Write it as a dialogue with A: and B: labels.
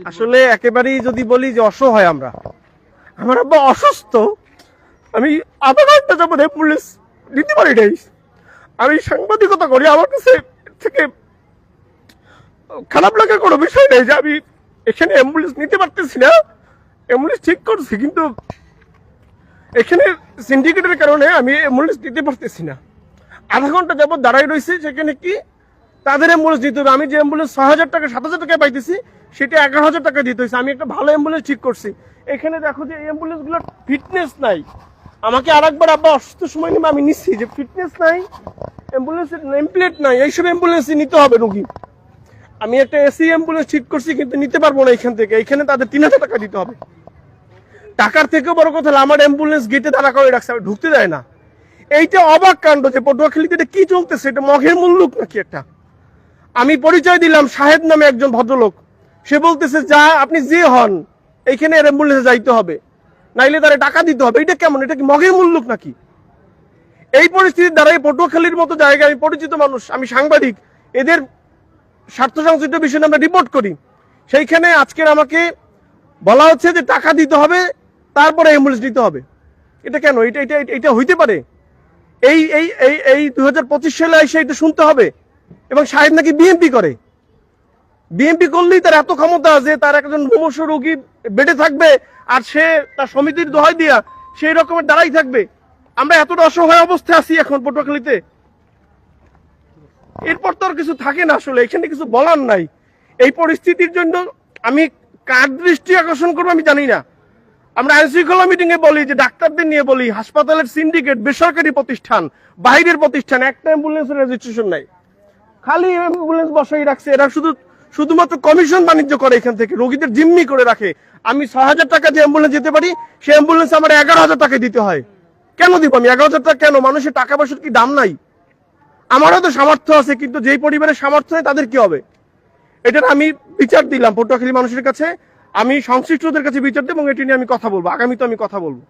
A: আসলে একেবারেই যদি বলি যে অসহায় আমার আব্বা অসুস্থ। আমি আধা ঘন্টা যাবত পুলিশ দিতে পারি নাই। আমি সাংবাদিকতা করি, আমার কাছে থেকে খারাপ লাগার কোনো বিষয় নেই যে আমি এখানে অ্যাম্বুলেন্স নিতে পারতেছি না। অ্যাম্বুলেন্স ঠিক করছি, কিন্তু এখানে সিন্ডিকেটের কারণে আমি অ্যাম্বুলেন্স নিতে পারতেছি না। আধা ঘন্টা যাবত দাঁড়াই রয়েছে, সেখানে কি তাদের অ্যাম্বুলেন্স দিতে হবে। আমি যে অ্যাম্বুলেন্স 6,000 টাকা 7,000 টাকায় পাইতেছি, সেটা 11,000 টাকা দিতে হয়েছে। আমি একটা ভালো অ্যাম্বুলেন্স ঠিক করছি, এখানে দেখো যে এই অ্যাম্বুলেন্স গুলোর ফিটনেস নাই। আমাকে আরেকবার আব্বা অসুস্থ সময় নিয়ে আমি নিচ্ছি যে ফিটনেস নাই, অ্যাম্বুলেন্সের নেম প্লেট নাই, এইসব অ্যাম্বুলেন্সই নিতে হবে রোগী। আমি একটা এসি অ্যাম্বুলেন্স ঠিক করছি, কিন্তু নিতে পারবো না এখান থেকে। এখানে তাদের 3,000 টাকা দিতে হবে। টাকার থেকেও বড় কথা হলো আমার অ্যাম্বুলেন্স গেটে দাঁড়া করে রাখছে, আমি ঢুকতে দেয় না। এইটা অবাক কাণ্ড যে পটুয়াখালীতে এটা কি চলতেছে, এটা মগের মুল্লুক নাকি একটা। আমি পরিচয় দিলাম, সাহেব নামে একজন ভদ্রলোক, সে বলতেছে যা আপনি যে হন এইখানে অ্যাম্বুলেন্সে যাইতে হবে, নাইলে তারা টাকা দিতে হবে। এটা কেমন? এটা কি মগের মুল্লুক নাকি? এই পরিস্থিতির দ্বারাই পটুয়াখালীর মতো জায়গায়, আমি পরিচিত মানুষ, আমি সাংবাদিক, এদের স্বার্থ সংশ্লিষ্ট বিষয়ে আমরা রিপোর্ট করি। সেইখানে আজকের আমাকে বলা হচ্ছে যে টাকা দিতে হবে, তারপরে অ্যাম্বুলেন্স নিতে হবে। এটা কেন? এটা এটা এটা হইতে পারে? এই এই এই এই 2025 সালে এসে এটা শুনতে হবে? এবং সাহেব নাকি বিএমপি করে। বিএমপি করলেই তার এত ক্ষমতা যে তার একজন মুমূর্ষ রোগী বেডে থাকবে, আর সে তার সমিতির দোহাই দিয়া সেই রকমের দাঁড়াই থাকবে। আমরা এতটা অসহায় অবস্থায় আছি এখন পটুয়াখালীতে। এরপর তো আর কিছু থাকে না। আসলে এখানে কিছু বলার নাই। এই পরিস্থিতির জন্য আমি কার দৃষ্টি আকর্ষণ করবো আমি জানি না। আমরা আইন শৃঙ্খলা মিটিং এ বলি, যে ডাক্তারদের নিয়ে বলি, হাসপাতালের সিন্ডিকেট, বেসরকারি প্রতিষ্ঠান, বাইরের প্রতিষ্ঠান, একটা অ্যাম্বুলেন্সের রেজিস্ট্রেশন নাই, খালি অ্যাম্বুলেন্স বসাই রাখছে। এরা শুধুমাত্র কমিশন বাণিজ্য করে, এখান থেকে রোগীদের জিম্মি করে রাখে। আমি 6,000 টাকা যে অ্যাম্বুলেন্স যেতে পারি, সেই অ্যাম্বুলেন্স আমার 11,000 টাকা দিতে হয়। কেন দিব আমি 11,000 টাকা? কেন? মানুষের টাকা পয়সার কি দাম নাই? আমারও তো সামর্থ্য আছে, কিন্তু যেই পরিবারের সামর্থ্য নেই তাদের কি হবে? এটার আমি বিচার দিলাম পটুয়াখালী মানুষের কাছে, আমি সংশ্লিষ্টদের কাছে বিচার দেব, এবং এটি নিয়ে আমি কথা বলবো, আগামীতে আমি কথা বলবো।